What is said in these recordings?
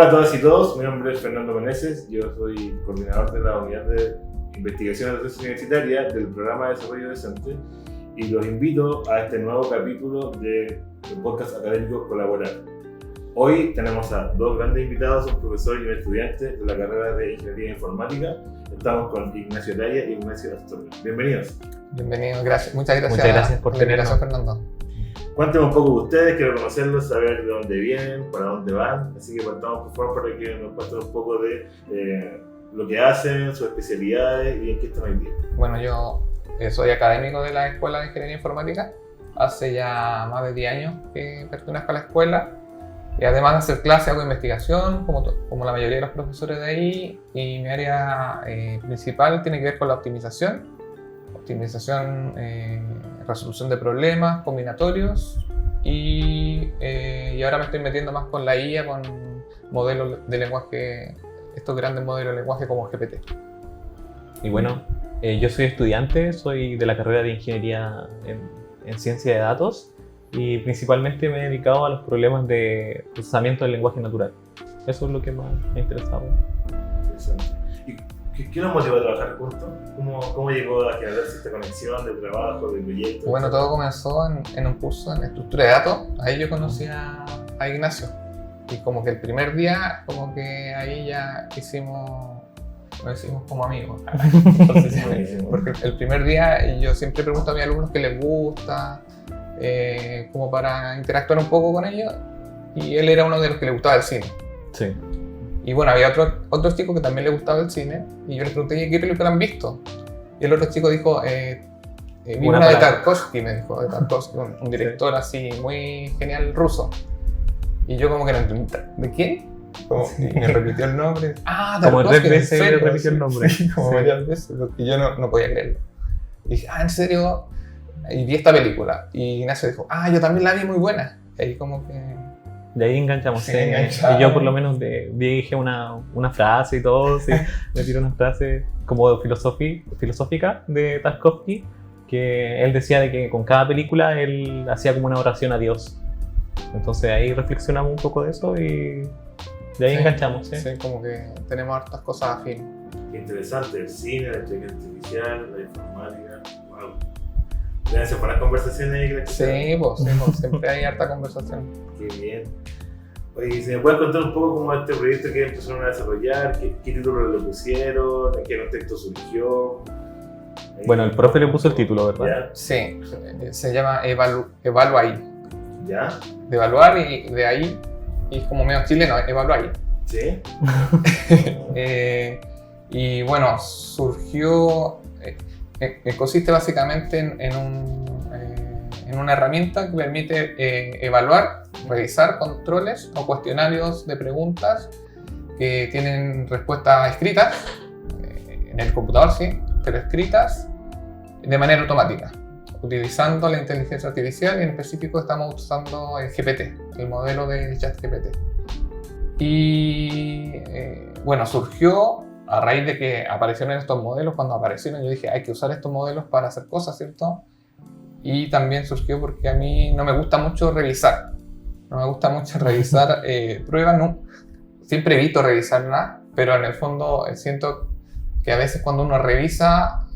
Hola a todas y todos, mi nombre es Fernando Meneses, yo soy coordinador de la unidad de investigación de docencia universitaria del programa de desarrollo docente y los invito a este nuevo capítulo de podcast académico Colaborar. Hoy tenemos a dos grandes invitados, un profesor y un estudiante de la carrera de Ingeniería Informática. Estamos con Ignacio Araya y Ignacio Astorga. Bienvenidos. Bienvenido, gracias. Muchas gracias por tenernos, Fernando. Cuéntenme un poco de ustedes, quiero conocerlos, saber de dónde vienen, para dónde van. Así que partamos por favor para que nos cuenten un poco de lo que hacen, sus especialidades y en qué están hoy día. Bueno, yo soy académico de la Escuela de Ingeniería Informática. Hace ya más de 10 años que pertenezco a la escuela. Y además de hacer clases, hago investigación, como la mayoría de los profesores de ahí. Y mi área principal tiene que ver con la optimización, resolución de problemas combinatorios y ahora me estoy metiendo más con la IA, con modelos de lenguaje, estos grandes modelos de lenguaje como GPT. Y bueno, yo soy estudiante, soy de la carrera de Ingeniería en Ciencia de Datos y principalmente me he dedicado a los problemas de procesamiento del lenguaje natural. Eso es lo que más me ha interesado. Interesante. ¿Qué nos motivó a trabajar juntos? ¿Cómo llegó a generarse esta conexión de trabajo, de proyecto? Bueno, todo comenzó en un curso en estructura de datos. Ahí yo conocí a Ignacio. Y como que el primer día, como que ahí ya nos hicimos como amigos. Porque el primer día yo siempre pregunto a mis alumnos qué les gusta, como para interactuar un poco con ellos. Y él era uno de los que le gustaba el cine. Sí. Y bueno, había otro chico que también le gustaba el cine y yo les pregunté, ¿qué película han visto? Y el otro chico dijo, vi una de Tarkovsky, me dijo, de Tarkovsky, un director así muy genial ruso. Y yo como que no entendí, ¿de quién? Y me repitió el nombre. Ah, Tarkovsky, como 3 veces me repitió el nombre. Sí, como varias veces, porque yo no podía creerlo. Y dije, ¿en serio? Y vi esta película. Y Ignacio dijo, yo también la vi, muy buena. Y ahí como que... De ahí enganchamos, sí. Y yo por lo menos dije una frase y todo, sí. Me tiré una frase como filosófica de Tarkovsky, que él decía de que con cada película él hacía como una oración a Dios. Entonces ahí reflexionamos un poco de eso y de ahí enganchamos. Sí, como que tenemos hartas cosas afines. Qué interesante, el cine, la inteligencia artificial, la informática, wow. Deben ser buenas conversaciones ahí. Sí, siempre hay harta conversación. Qué bien. Oye, ¿se me puede contar un poco cómo este proyecto que empezaron a desarrollar? ¿Qué título le pusieron? ¿En qué contexto surgió? Bueno, el profe le puso el título, ¿verdad? ¿Ya? Sí, se llama Evaluai. ¿Ya? De evaluar y de ahí, y como medio chileno, Evaluai. ¿Sí? Y bueno, surgió, consiste básicamente en una herramienta que permite evaluar, revisar controles o cuestionarios de preguntas que tienen respuesta escrita en el computador, sí, pero escritas de manera automática, utilizando la inteligencia artificial y en específico estamos usando el GPT, el modelo de ChatGPT. Y bueno, surgió a raíz de que aparecieron estos modelos. Cuando aparecieron yo dije, hay que usar estos modelos para hacer cosas, ¿cierto? Y también surgió porque a mí no me gusta mucho revisar. No me gusta mucho revisar pruebas, no. Siempre evito revisarlas, pero en el fondo siento que a veces cuando uno revisa,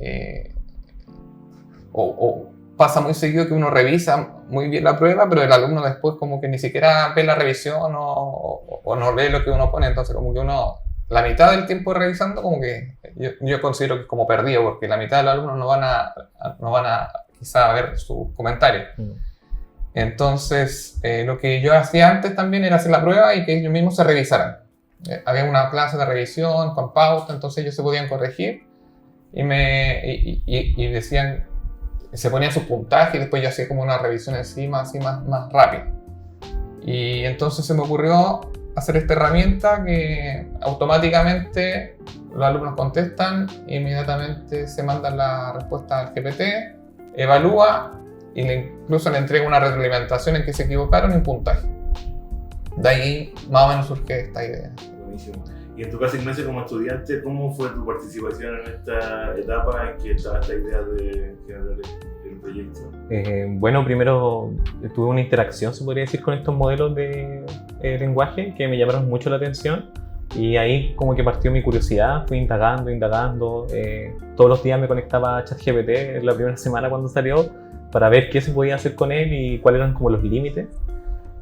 o pasa muy seguido que uno revisa muy bien la prueba, pero el alumno después como que ni siquiera ve la revisión o no lee lo que uno pone. Entonces como que uno, la mitad del tiempo revisando, como que yo considero que es como perdido, porque la mitad de los alumnos no van a quizá ver sus comentarios. Entonces, lo que yo hacía antes también era hacer la prueba y que ellos mismos se revisaran. Había una clase de revisión con pauta, entonces ellos se podían corregir y decían, se ponían sus puntajes y después yo hacía como una revisión encima, así más rápido. Y entonces se me ocurrió hacer esta herramienta que automáticamente los alumnos contestan, inmediatamente se manda la respuesta al GPT, evalúa y incluso le entrega una retroalimentación en que se equivocaron y un puntaje. De ahí más o menos surge esta idea. Buenísimo. Y en tu caso, Ignacio, como estudiante, ¿cómo fue tu participación en esta etapa en que estaba esta idea de generar el proyecto? Bueno, primero tuve una interacción, se podría decir, con estos modelos lenguaje que me llamaron mucho la atención. Y ahí como que partió mi curiosidad, fui indagando. Todos los días me conectaba a ChatGPT en la primera semana cuando salió para ver qué se podía hacer con él y cuáles eran como los límites.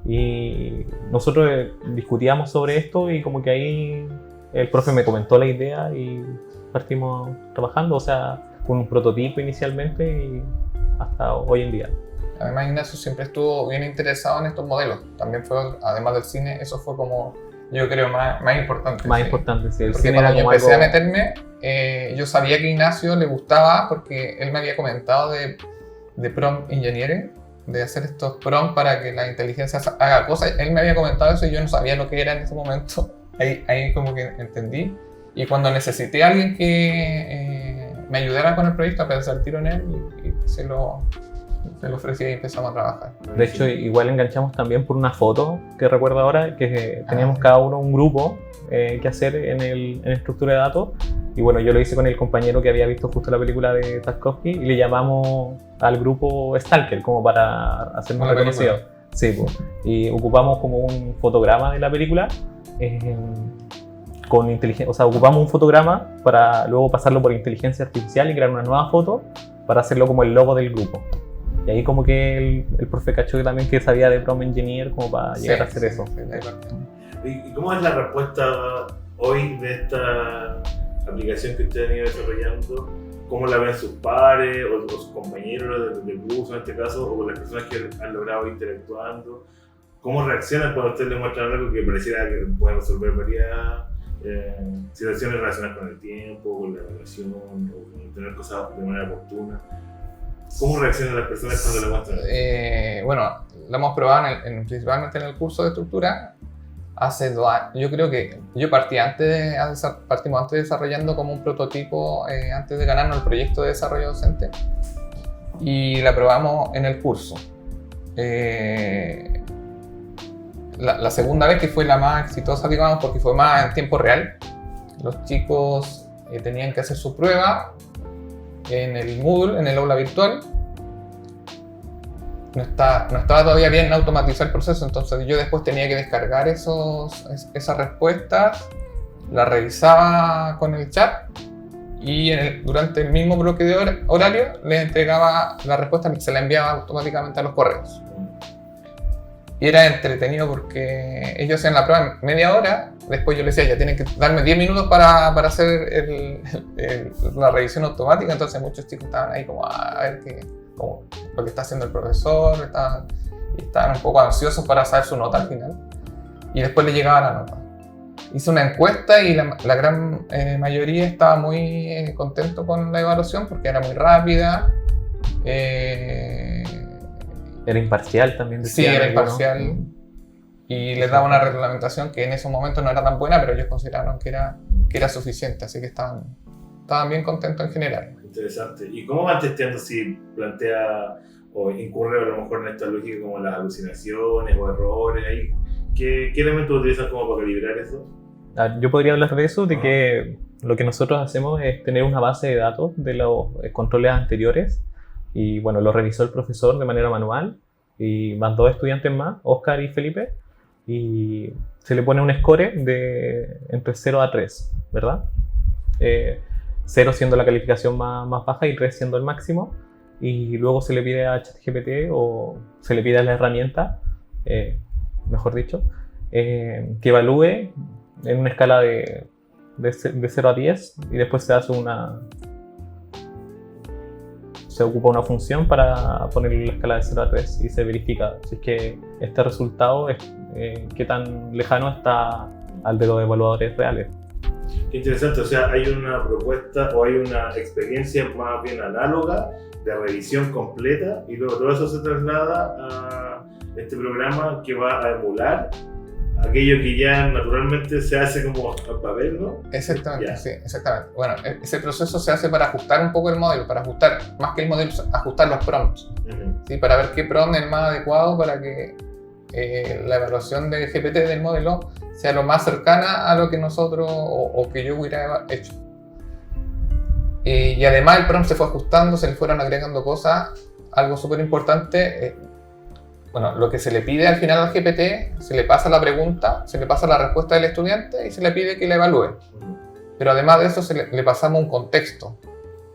Y nosotros discutíamos sobre esto y como que ahí el profe me comentó la idea y partimos trabajando, o sea, con un prototipo inicialmente y hasta hoy en día. Además, Ignacio siempre estuvo bien interesado en estos modelos. También fue, además del cine, eso fue como, yo creo, más importante. Más sí. Importante, sí. El porque cine cuando era yo como empecé algo... a meterme, yo sabía que a Ignacio le gustaba porque él me había comentado de prompt engineering, de hacer estos prompts para que la inteligencia haga cosas. Él me había comentado eso y yo no sabía lo que era en ese momento. Ahí como que entendí. Y cuando necesité a alguien que me ayudara con el proyecto, pensé al tiro en él y se lo ofrecí y empezamos a trabajar. De hecho, igual enganchamos también por una foto que recuerdo ahora, que teníamos cada uno un grupo que hacer en estructura de datos. Y bueno, yo lo hice con el compañero que había visto justo la película de Tarkovsky y le llamamos al grupo Stalker como para hacernos reconocidos. Sí, pues. Y ocupamos como un fotograma de la película con inteligencia, o sea, ocupamos un fotograma para luego pasarlo por inteligencia artificial y crear una nueva foto para hacerlo como el logo del grupo. Y ahí como que el profe cachó también que sabía de prompt engineer como para llegar a hacer eso. ¿Y cómo es la respuesta hoy de esta aplicación que ustedes han ido desarrollando? ¿Cómo la ven sus pares o sus compañeros del curso en este caso, o las personas que han logrado interactuando? ¿Cómo reaccionan cuando ustedes les muestran algo que pareciera que pueden resolver varias situaciones relacionadas con el tiempo, con la evaluación, o con tener cosas de manera oportuna? ¿Cómo reaccionan las personas cuando le muestran? Bueno, lo hemos probado principalmente en el curso de estructura hace 2 años. Yo creo que yo partimos antes desarrollando como un prototipo antes de ganarnos el proyecto de desarrollo docente y la probamos en el curso. La segunda vez, que fue la más exitosa, digamos, porque fue más en tiempo real, los chicos tenían que hacer su prueba en el Moodle, en el aula virtual. No estaba todavía bien automatizar el proceso, entonces yo después tenía que descargar esas respuestas, las revisaba con el chat y durante el mismo bloque de horario les entregaba la respuesta, se la enviaba automáticamente a los correos. Y era entretenido porque ellos hacían la prueba en media hora, después yo les decía, ya tienen que darme 10 minutos para hacer la revisión automática, entonces muchos chicos estaban ahí como a ver como lo que está haciendo el profesor, estaban un poco ansiosos para saber su nota al final. Y después le llegaba la nota. Hice una encuesta y la gran mayoría estaba muy contento con la evaluación porque era muy rápida. Era imparcial también, decía. Sí, era imparcial. ¿No? Y les daba una reglamentación que en esos momentos no era tan buena, pero ellos consideraron que era suficiente, así que estaban bien contentos en general. Interesante. ¿Y cómo van testeando si plantea o incurre a lo mejor en esta lógica como las alucinaciones o errores? Ahí? ¿Qué elementos utilizan como para calibrar eso? Yo podría hablar de eso, de que lo que nosotros hacemos es tener una base de datos de los controles anteriores y bueno, lo revisó el profesor de manera manual y más 2 estudiantes más, Oscar y Felipe, y se le pone un score de entre 0 a 3, ¿verdad? 0 siendo la calificación más baja y 3 siendo el máximo, y luego se le pide a ChatGPT o se le pide a la herramienta, mejor dicho, que evalúe en una escala de 0 a 10 y después se ocupa una función para ponerle la escala de 0 a 3 y se verifica si es que este resultado es qué tan lejano está al de los evaluadores reales. Qué interesante, o sea, hay una propuesta o hay una experiencia más bien análoga de revisión completa y luego todo eso se traslada a este programa que va a emular aquello que ya naturalmente se hace como en papel, ¿no? Exactamente, ya. Sí, exactamente. Bueno, ese proceso se hace para ajustar un poco el modelo, para ajustar, más que el modelo, ajustar los prompts, ¿sí? Para ver qué prompt es el más adecuado para que la evaluación de GPT del modelo sea lo más cercana a lo que nosotros o que yo hubiera hecho. Y además el prompt se fue ajustando, se le fueron agregando cosas. Algo súper importante, bueno, lo que se le pide al final al GPT, se le pasa la pregunta, se le pasa la respuesta del estudiante y se le pide que la evalúe. Pero además de eso le pasamos un contexto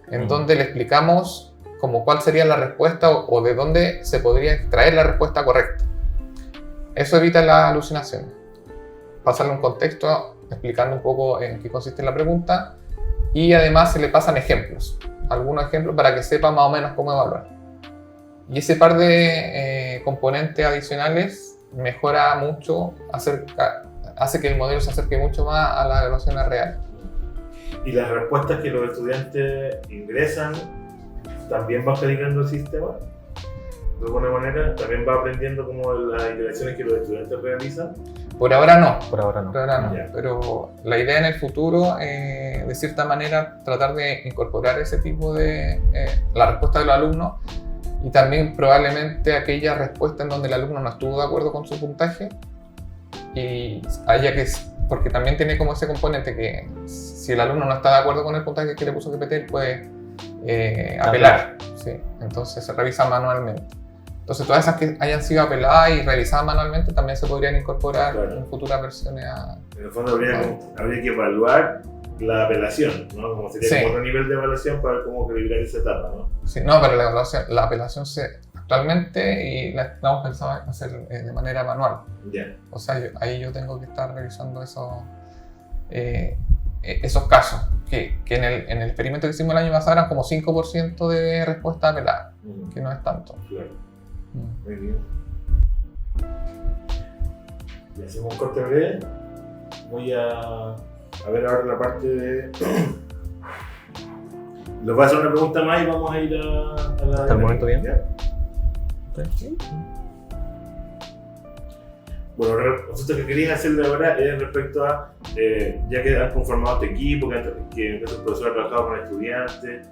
en donde le explicamos como cuál sería la respuesta o de dónde se podría extraer la respuesta correcta. Eso evita la alucinación. Pasarle un contexto explicando un poco en qué consiste la pregunta y además se le pasan ejemplos, algunos ejemplos para que sepa más o menos cómo evaluar. Y ese par de componentes adicionales mejora mucho, hace que el modelo se acerque mucho más a la evaluación real. Y las respuestas que los estudiantes ingresan, ¿también va calibrando el sistema? De alguna manera, ¿también va aprendiendo como las interacciones que los estudiantes realizan? Por ahora no. Por ahora no. Ya. Pero la idea en el futuro, de cierta manera, tratar de incorporar ese tipo de la respuesta de los alumnos y también probablemente aquella respuesta en donde el alumno no estuvo de acuerdo con su puntaje y haya que, porque también tiene como ese componente que si el alumno no está de acuerdo con el puntaje que le puso GPT puede apelar, ¿sí? Entonces se revisa manualmente. Entonces todas esas que hayan sido apeladas y revisadas manualmente también se podrían incorporar en futuras versiones En el fondo habría que evaluar la apelación, ¿no? Como sería como otro nivel de evaluación para ver cómo calibrar esa etapa, ¿no? Sí, no, pero la apelación actualmente y la estamos pensando hacer de manera manual. O sea, ahí yo tengo que estar revisando esos casos, que en el experimento que hicimos el año pasado eran como 5% de respuesta apelada, que no es tanto. Claro. Muy bien. Y hacemos un corte breve. Voy a ver ahora la parte de... Les voy a hacer una pregunta más y vamos a ir a la... ¿Hasta el momento bien? ¿Sí? Bueno, lo que quería hacerle ahora es respecto a, ya que han conformado este equipo, que el profesor ha trabajado con estudiantes,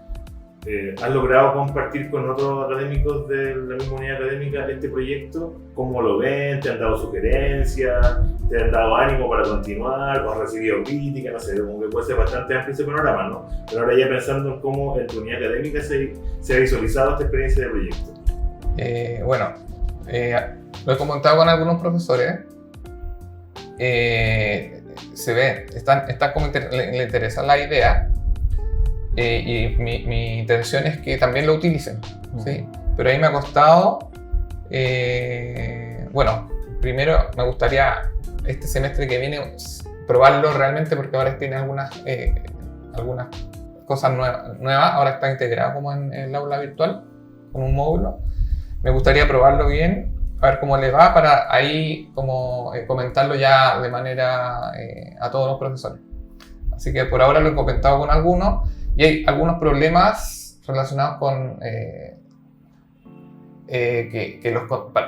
¿has logrado compartir con otros académicos de la misma unidad académica este proyecto? ¿Cómo lo ven? ¿Te han dado sugerencias? ¿Te han dado ánimo para continuar? ¿O has recibido críticas? No sé, como que puede ser bastante amplio ese panorama, ¿no? Pero ahora ya pensando en cómo en tu unidad académica se ha visualizado esta experiencia de proyecto. Lo he comentado con algunos profesores. Se ve, está como le interesa la idea. Y mi intención es que también lo utilicen, ¿sí? Pero ahí me ha costado, primero me gustaría este semestre que viene probarlo realmente porque ahora tiene algunas cosas nuevas, ahora está integrado como en el aula virtual, con un módulo. Me gustaría probarlo bien, a ver cómo le va para ahí como comentarlo ya de manera a todos los profesores. Así que por ahora lo he comentado con algunos. Y hay algunos problemas relacionados con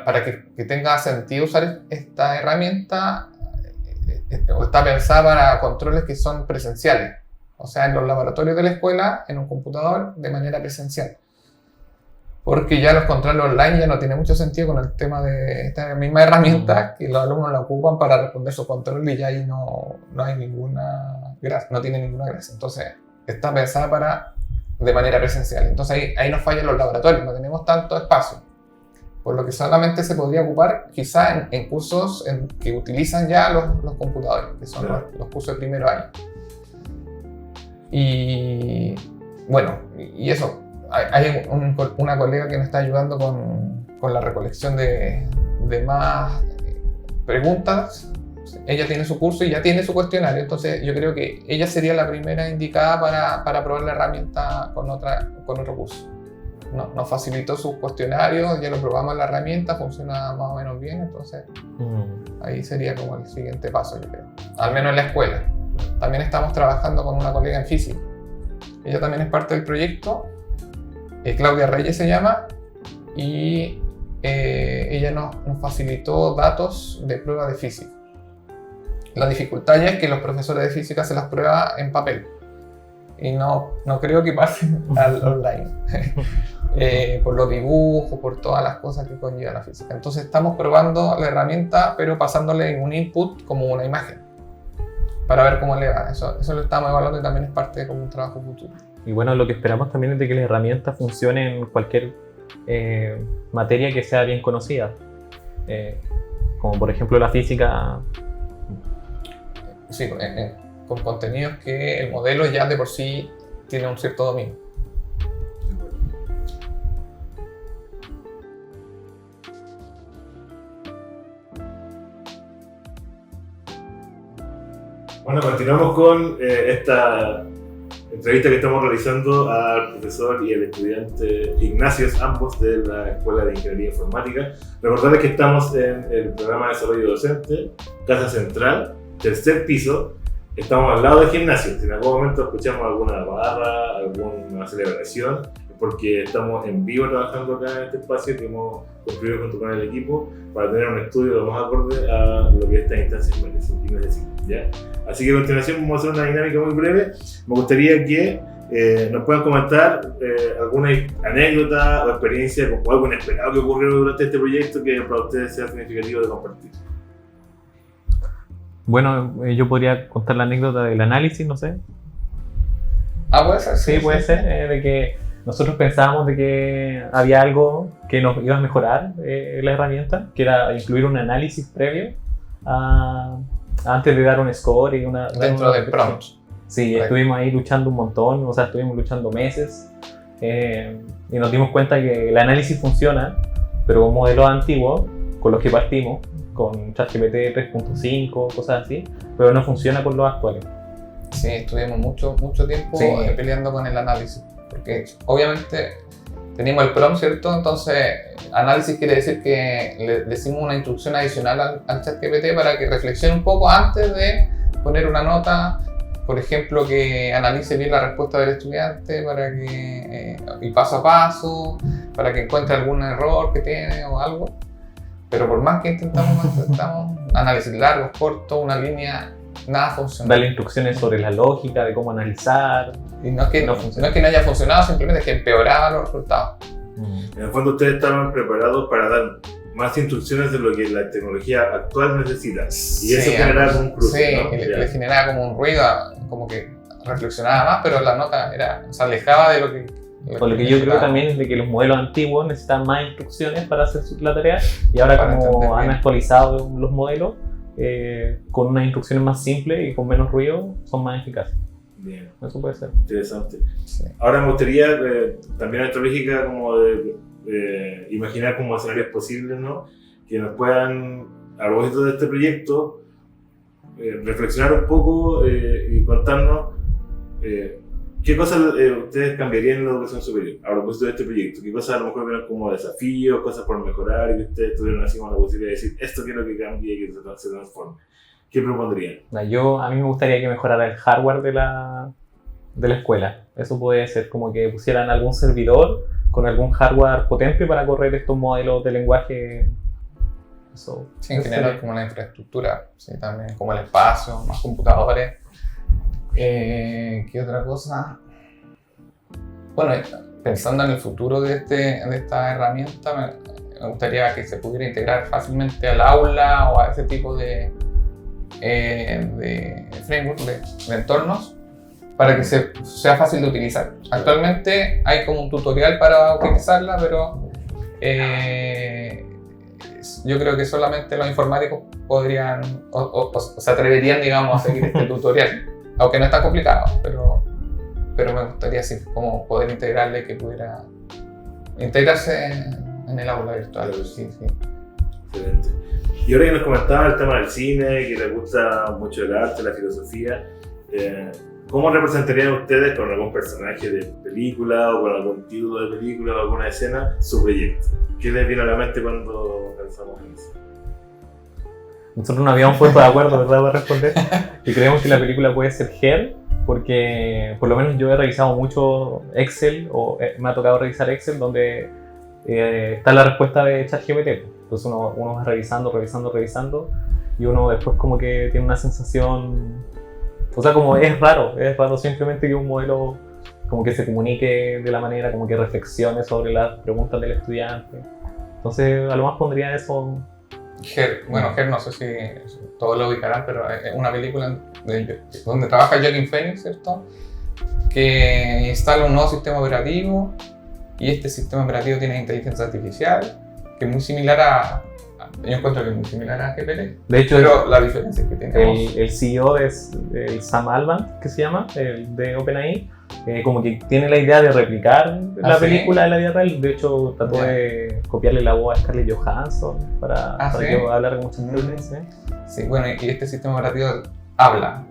para que tenga sentido usar esta herramienta, o está pensada para controles que son presenciales, o sea, en los laboratorios de la escuela, en un computador, de manera presencial. Porque ya los controles online ya no tiene mucho sentido con el tema de esta misma herramienta que los alumnos la ocupan para responder su control y ya ahí no hay ninguna gracia, no tiene ninguna gracia. Entonces, está pensada de manera presencial. Entonces ahí nos fallan los laboratorios, no tenemos tanto espacio. Por lo que solamente se podría ocupar quizá en cursos que utilizan ya los computadores, que son los cursos de primero año. Y bueno, y eso. Hay una colega que nos está ayudando con la recolección de más preguntas. Ella tiene su curso y ya tiene su cuestionario, entonces yo creo que ella sería la primera indicada para probar la herramienta con otro curso. Nos facilitó su cuestionario, ya lo probamos en la herramienta, funciona más o menos bien, entonces ahí sería como el siguiente paso, yo creo. Al menos en la escuela. También estamos trabajando con una colega en física. Ella también es parte del proyecto, Claudia Reyes se llama, y ella nos facilitó datos de prueba de física. La dificultad ya es que los profesores de física se las prueban en papel y no creo que pasen al online por los dibujos, por todas las cosas que conlleva la física. Entonces estamos probando la herramienta pero pasándole en un input como una imagen para ver cómo le va. Eso lo estamos evaluando y también es parte de como un trabajo futuro. Y bueno, lo que esperamos también es de que la herramienta funcione en cualquier materia que sea bien conocida. como por ejemplo la física. Sí, con contenidos que el modelo ya de por sí tiene un cierto dominio. Bueno, continuamos con esta entrevista que estamos realizando al profesor y el estudiante Ignacios, ambos de la Escuela de Ingeniería Informática. Recordarles que estamos en el programa de desarrollo docente, Casa Central, tercer piso. Estamos al lado del gimnasio. Si en algún momento escuchamos alguna barra, alguna celebración, es porque estamos en vivo trabajando acá en este espacio que hemos construido junto con el equipo para tener un estudio lo más acorde a lo que estas instancias necesitan, ¿ya? Así que a continuación vamos a hacer una dinámica muy breve. Me gustaría que nos puedan comentar alguna anécdota o experiencia o algo inesperado que ocurrió durante este proyecto que para ustedes sea significativo de compartir. Bueno, yo podría contar la anécdota del análisis, no sé. ¿Puede ser? Sí, puede ser, de que nosotros pensábamos de que había algo que nos iba a mejorar la herramienta, que era incluir un análisis previo antes de dar un score y dentro del prompt. Sí, estuvimos ahí luchando un montón, o sea, estuvimos luchando meses y nos dimos cuenta que el análisis funciona, pero con modelos antiguos, con los que partimos, con ChatGPT 3.5, cosas así, pero no funciona con los actuales. Sí, estuvimos mucho tiempo peleando con el análisis, porque obviamente tenemos el prompt, ¿cierto? Entonces, análisis quiere decir que le decimos una instrucción adicional al ChatGPT para que reflexione un poco antes de poner una nota, por ejemplo, que analice bien la respuesta del estudiante para que, y paso a paso, para que encuentre algún error que tiene o algo. Pero por más que intentamos análisis largos, cortos, una línea, nada funciona. Darle instrucciones sobre la lógica de cómo analizar. Y no es que no haya funcionado, simplemente es que empeoraba los resultados. En el fondo ustedes estaban preparados para dar más instrucciones de lo que la tecnología actual necesita. Y sí, eso generaba un cruce, sí, ¿no? le generaba como un ruido, como que reflexionaba más, pero la nota se alejaba de lo que... Por lo que yo creo también es de que los modelos antiguos necesitan más instrucciones para hacer la tarea, y ahora como han actualizado los modelos con unas instrucciones más simples y con menos ruido, son más eficaces. Bien. Eso puede ser. Interesante. Sí. Ahora me gustaría también nuestra lógica como de imaginar como escenarios posibles, ¿no? Que nos puedan, a propósito de este proyecto, reflexionar un poco y contarnos ¿qué cosas ustedes cambiarían en la educación superior a propósito de este proyecto? ¿Qué cosas a lo mejor vieron como desafíos, cosas por mejorar y que ustedes tuvieron así como la posibilidad de decir esto quiero que cambie y que se transforme? ¿Qué propondrían? A mí me gustaría que mejorara el hardware de la escuela. Eso puede ser como que pusieran algún servidor con algún hardware potente para correr estos modelos de lenguaje. Eso, sí, en general como la infraestructura, sí, también como el espacio, más computadores. ¿Qué otra cosa? Bueno, pensando en el futuro de esta herramienta, me gustaría que se pudiera integrar fácilmente al aula o a ese tipo de framework, de entornos, para que sea fácil de utilizar. Actualmente hay como un tutorial para utilizarla, pero yo creo que solamente los informáticos podrían o se atreverían, digamos, a seguir este tutorial. Aunque no es tan complicado, pero me gustaría así como poder integrarle, que pudiera integrarse en el aula virtual. Sí. Excelente. Y ahora que nos comentaba el tema del cine, que les gusta mucho el arte, la filosofía, ¿cómo representarían ustedes con algún personaje de película o con algún título de película o alguna escena su proyecto? ¿Qué les viene a la mente cuando pensamos en eso? Nosotros nos habíamos puesto de acuerdo, ¿verdad?, para responder. Y creemos que la película puede ser Her, porque por lo menos yo he revisado mucho Excel, o me ha tocado revisar Excel, donde está la respuesta de ChatGPT. Entonces uno va revisando, y uno después como que tiene una sensación... O sea, como es raro simplemente que un modelo como que se comunique de la manera, como que reflexione sobre las preguntas del estudiante. Entonces a lo más pondría eso... Her no sé si todos lo ubicarán, pero es una película donde trabaja Joaquin Phoenix, ¿cierto? Que instala un nuevo sistema operativo, y este sistema operativo tiene inteligencia artificial, que es muy similar yo encuentro que es muy similar a GPT, De hecho, pero la diferencia es que tenemos... el CEO es el Sam Altman, que se llama, el de OpenAI, como que tiene la idea de replicar la ¿sí? película de la vida real. De hecho, trató Ya. de copiarle la voz a Scarlett Johansson para ¿sí? que hablara con muchas veces. Sí, bueno, y este sistema operativo habla.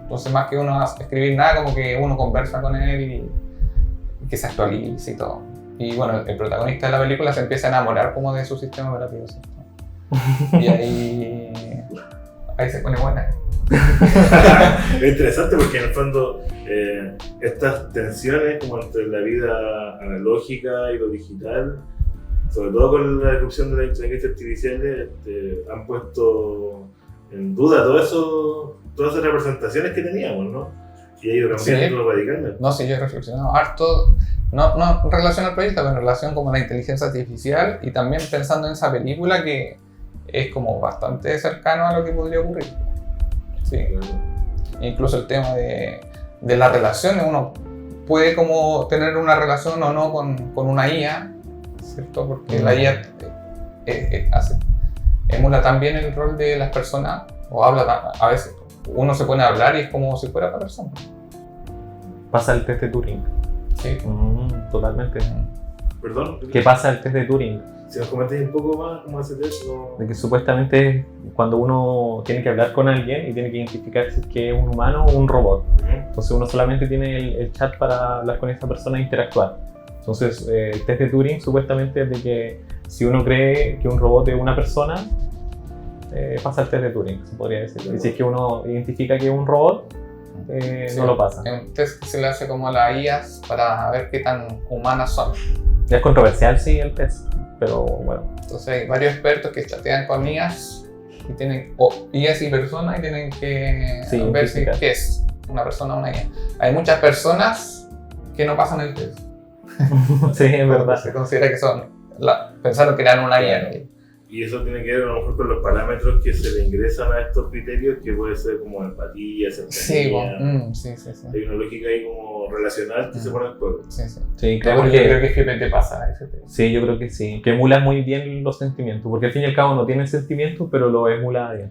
Entonces, más que uno escribir nada, como que uno conversa con él y que se actualice y todo. Y bueno, el protagonista de la película se empieza a enamorar como de su sistema operativo, ¿cierto? Y ahí se pone buena. Es interesante porque en el fondo estas tensiones como entre la vida analógica y lo digital, sobre todo con la irrupción de la inteligencia artificial, han puesto en duda todas esas representaciones que teníamos, ¿no? Y ha ido cambiando radicalmente. No, sí, yo he reflexionado harto, no en relación al proyecto, pero en relación como a la inteligencia artificial y también pensando en esa película que es como bastante cercano a lo que podría ocurrir. Sí. Incluso el tema de las relaciones, uno puede como tener una relación o no con una IA, ¿cierto? Porque la IA emula también el rol de las personas, o habla a veces, uno se pone a hablar y es como si fuera otra persona. Pasa el test de Turing. Sí. Totalmente. ¿Perdón? ¿Qué pasa el test de Turing? Si nos comentáis un poco más cómo hace test, no... De que supuestamente cuando uno tiene que hablar con alguien y tiene que identificar si es que es un humano o un robot. Entonces uno solamente tiene el chat para hablar con esa persona e interactuar. Entonces el test de Turing supuestamente es de que si uno cree que un robot es una persona, pasa el test de Turing, se podría decir. Y si es que uno identifica que es un robot, Sí, no lo pasa. Es un test que se le hace como a las IAs para ver qué tan humanas son. Ya es controversial, sí, el test, pero bueno. Entonces hay varios expertos que chatean con IAs y tienen, o IAs y personas, y tienen que Sí, ver si identificar. qué es una persona o una IA. Hay muchas personas que no pasan el test. Sí, es verdad. Se considera que son, pensaron que eran una IA. ¿no? Y eso tiene que ver a lo mejor con los parámetros que se le ingresan a estos criterios, que puede ser como empatía, Sí, cercanía. sí. Hay una lógica ahí como relacional que se pone en juego. Sí. Sí, Yo claro creo que GPT pasa ese test. Sí, yo creo que sí. Que emula muy bien los sentimientos, porque al fin y al cabo no tienen sentimientos, pero lo emula bien.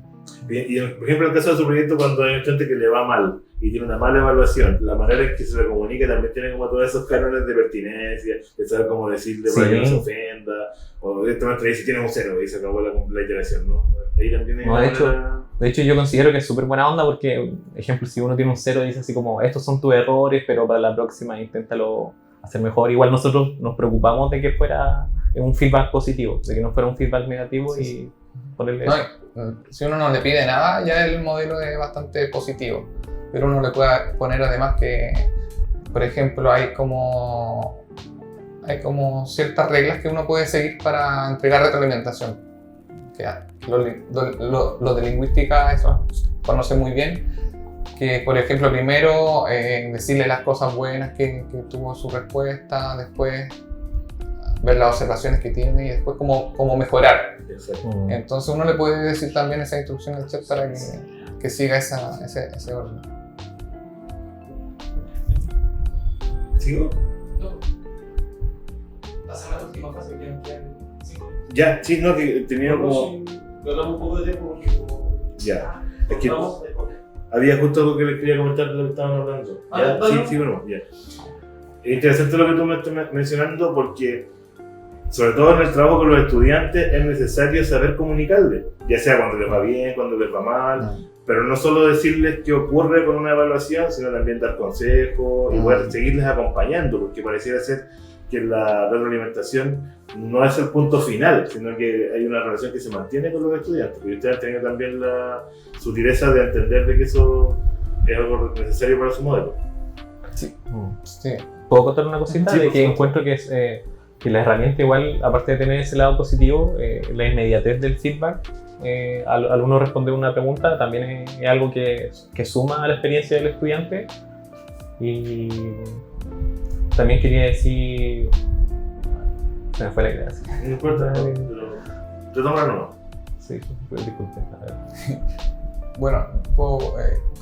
Y por ejemplo, en el caso de su proyecto, cuando hay un estudiante que le va mal y tiene una mala evaluación, la manera en que se le comunica también tiene como todos esos cánones de pertinencia, de saber cómo decirle para que no se ofenda, o directamente le dice tienes un 0 y se acabó la iteración, ¿no? Ahí también hay No, de hecho, yo considero que es súper buena onda porque, ejemplo, si uno tiene un 0 dice así como estos son tus errores, pero para la próxima inténtalo hacer mejor. Igual nosotros nos preocupamos de que fuera un feedback positivo, de que no fuera un feedback negativo y ponerle... No, si uno no le pide nada, ya el modelo es bastante positivo. Pero uno le puede poner además que, por ejemplo, hay como ciertas reglas que uno puede seguir para entregar retroalimentación. Que lo de lingüística, eso conoce muy bien. Que, por ejemplo, primero decirle las cosas buenas que tuvo su respuesta, después ver las observaciones que tiene y después cómo mejorar. Exacto. Entonces uno le puede decir también esa instrucción al chat para que siga ese orden. ¿Sigo? No. Pasa la última fase que quedan 5 minutos. Ya, sí, no, que tenía como... Hablamos un poco de tiempo porque Ya, es que había justo algo que les quería comentar de lo que estaban hablando. ¿Ya? Sí, bueno, ya. Es interesante lo que tú me estás mencionando porque, sobre todo en el trabajo con los estudiantes, es necesario saber comunicarles, ya sea cuando les va bien, cuando les va mal, pero no solo decirles qué ocurre con una evaluación, sino también dar consejos y poder seguirles acompañando, porque pareciera ser que la retroalimentación no es el punto final, sino que hay una relación que se mantiene con los estudiantes, porque ustedes han tenido también la sutileza de entender de que eso es algo necesario para su modelo. Sí. ¿Puedo contar una cosita? Sí, de que por encuentro que, que la herramienta igual, aparte de tener ese lado positivo, la inmediatez del feedback, al uno responder una pregunta, también es algo que suma a la experiencia del estudiante. Y también quería decir... Se me fue la idea. Sí. No importa, pero retómalo nomás. Sí, disculpen. Bueno, puedo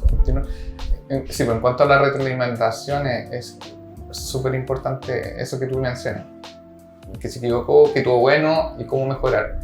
continuar. Sí, pues en cuanto a la retroalimentación es súper importante eso que tú mencionas. Que se equivocó, que tuvo bueno y cómo mejorar.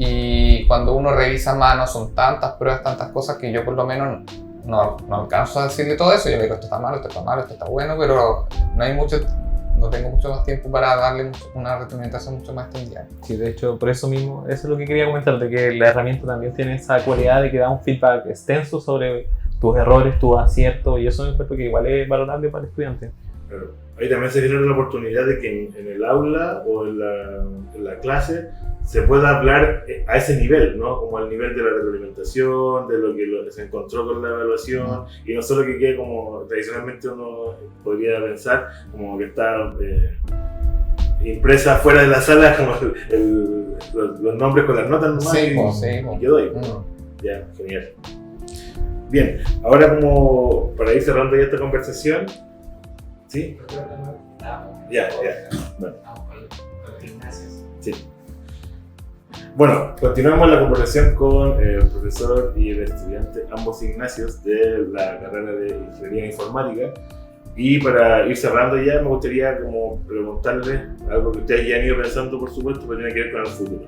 Y cuando uno revisa a mano son tantas pruebas, tantas cosas que yo por lo menos no alcanzo a decirle todo eso. Yo le digo esto está malo, esto está malo, esto está bueno, pero no tengo mucho más tiempo para darle una retroalimentación mucho más extendida. Sí, de hecho, por eso mismo, eso es lo que quería comentar, de que la herramienta también tiene esa cualidad de que da un feedback extenso sobre tus errores, tus aciertos, y eso me encuentro que igual es valorable para el estudiante. Claro. Ahí también se genera la oportunidad de que en el aula o en la clase se pueda hablar a ese nivel, ¿no? Como al nivel de la retroalimentación, de lo que se encontró con la evaluación, y no solo que quede como tradicionalmente uno podría pensar, como que está impresa fuera de la sala como los nombres con las notas nomás, y quedó ahí. Ya, genial. Bien, ahora como para ir cerrando ya esta conversación, ¿sí? Ya. Bueno. Sí. Bueno, continuamos la conversación con el profesor y el estudiante, ambos Ignacios, de la carrera de Ingeniería Informática. Y para ir cerrando ya, me gustaría como preguntarles algo que ustedes ya han ido pensando, por supuesto, pero tiene que ver con el futuro.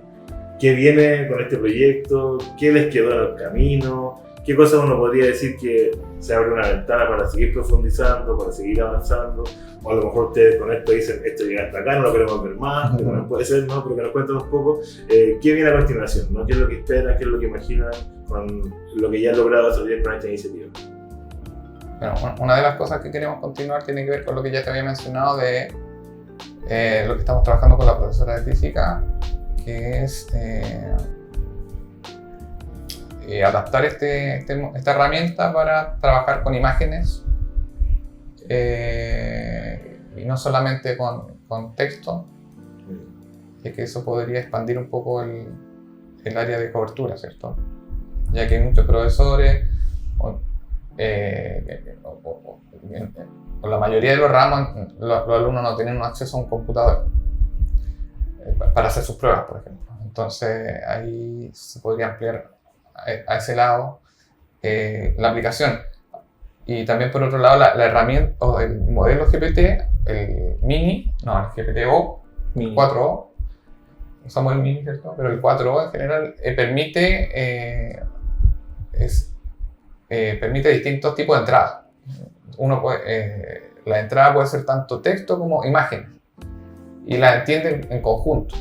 ¿Qué viene con este proyecto? ¿Qué les quedó en el camino? ¿Qué cosas uno podría decir que se abre una ventana para seguir profundizando, para seguir avanzando? O a lo mejor ustedes con esto dicen, esto llega hasta acá, no lo queremos ver más, que también puede ser, ¿no? Pero que nos cuenten un poco qué viene a continuación, ¿no? ¿Qué es lo que esperan, qué es lo que imaginan con lo que ya han logrado desarrollar con esta iniciativa? Bueno, una de las cosas que queremos continuar tiene que ver con lo que ya te había mencionado de lo que estamos trabajando con la profesora de física, que es adaptar esta herramienta para trabajar con imágenes y no solamente con texto, y que eso podría expandir un poco el área de cobertura, ¿cierto? Ya que hay muchos profesores o la mayoría de los ramos los alumnos no tienen acceso a un computador para hacer sus pruebas, por ejemplo. Entonces ahí se podría ampliar a ese lado la aplicación. Y también por otro lado la herramienta o el modelo GPT, el GPT-O, Mini. 4O, usamos el Mini, ¿cierto? Pero el 4O en general permite distintos tipos de entradas. La entrada puede ser tanto texto como imágenes y la entiende en conjunto.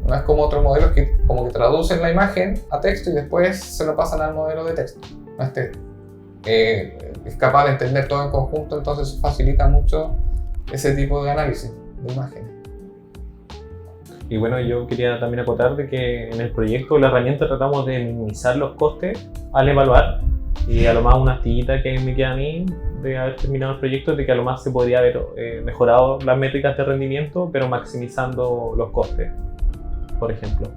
No es como otros modelos que como que traducen la imagen a texto y después se lo pasan al modelo de texto. Es capaz de entender todo en conjunto, entonces eso facilita mucho ese tipo de análisis de imágenes. Y bueno, yo quería también acotar de que en el proyecto, la herramienta, tratamos de minimizar los costes al evaluar. Y a lo más una astillita que me queda a mí de haber terminado el proyecto es de que a lo más se podría haber mejorado las métricas de rendimiento, pero maximizando los costes, por ejemplo.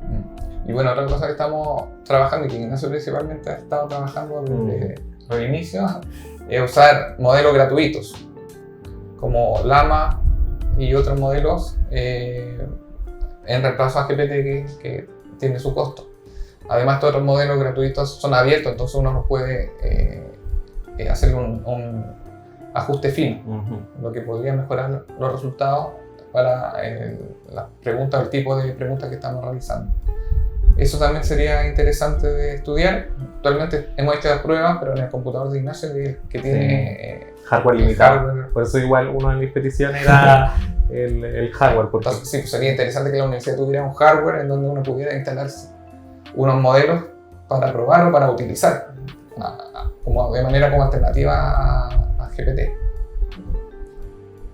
Y bueno, otra cosa que estamos trabajando y que Ignacio principalmente ha estado trabajando desde el inicio es usar modelos gratuitos como Llama y otros modelos en reemplazo a GPT que tiene su costo. Además, estos otros modelos gratuitos son abiertos, entonces uno no puede hacer un ajuste fino, lo que podría mejorar los resultados para las preguntas, el tipo de preguntas que estamos realizando. Eso también sería interesante de estudiar. Actualmente hemos hecho las pruebas, pero en el computador de Ignacio que tiene hardware limitado. Por eso igual una de mis peticiones era el hardware. Porque... Entonces, sí, sería interesante que la universidad tuviera un hardware en donde uno pudiera instalar unos modelos para probar o para utilizar como de manera como alternativa a GPT.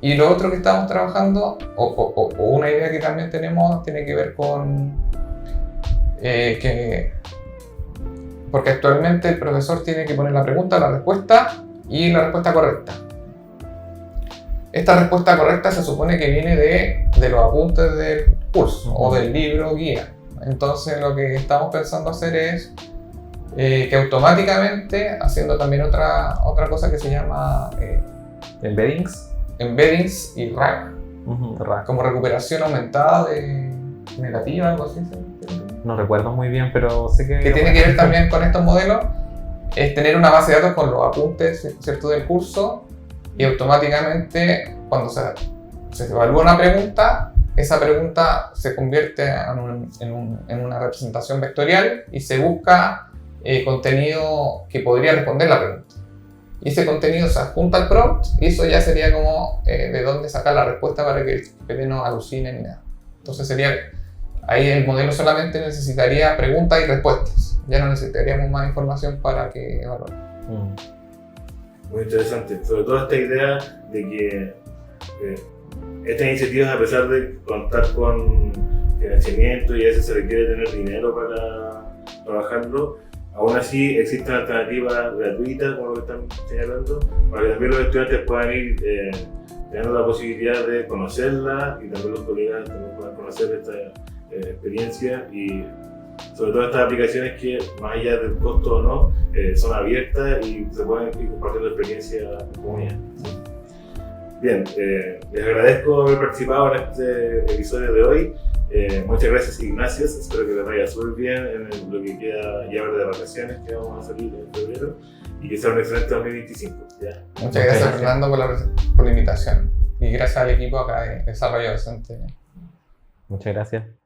Y lo otro que estamos trabajando, o una idea que también tenemos, tiene que ver con porque actualmente el profesor tiene que poner la pregunta, la respuesta y la respuesta correcta. Esta respuesta correcta se supone que viene de los apuntes del curso o del libro guía. Entonces lo que estamos pensando hacer es que automáticamente, haciendo también otra cosa que se llama embeddings y RAG, como recuperación aumentada de negativa, algo así. No recuerdo muy bien, pero sé que tiene que ver también con estos modelos, es tener una base de datos con los apuntes, ¿cierto?, del curso, y automáticamente cuando se evalúa una pregunta, esa pregunta se convierte en una representación vectorial y se busca contenido que podría responder la pregunta. Y ese contenido se adjunta al prompt y eso ya sería como de dónde sacar la respuesta para que el GPT no alucine ni nada. Entonces ahí el modelo solamente necesitaría preguntas y respuestas. Ya no necesitaríamos más información para que evaluara. Muy interesante. Sobre todo esta idea de que estas iniciativas, a pesar de contar con financiamiento y a veces se requiere tener dinero para trabajarlo, aún así existen alternativas gratuitas, como lo que están señalando, para que también los estudiantes puedan ir teniendo la posibilidad de conocerla y también los colegas también puedan conocer esta experiencia y sobre todo estas aplicaciones que, más allá del costo o no, son abiertas y se pueden ir compartiendo experiencia en comunidad. Bien, les agradezco haber participado en este episodio de hoy. Muchas gracias, Ignacio. Espero que les vaya súper bien en lo que queda ya de vacaciones que vamos a salir en febrero y que sea un excelente 2025. ¿Ya? Muchas gracias, Fernando, por la invitación y gracias al equipo acá de Desarrollo Docente. Muchas gracias.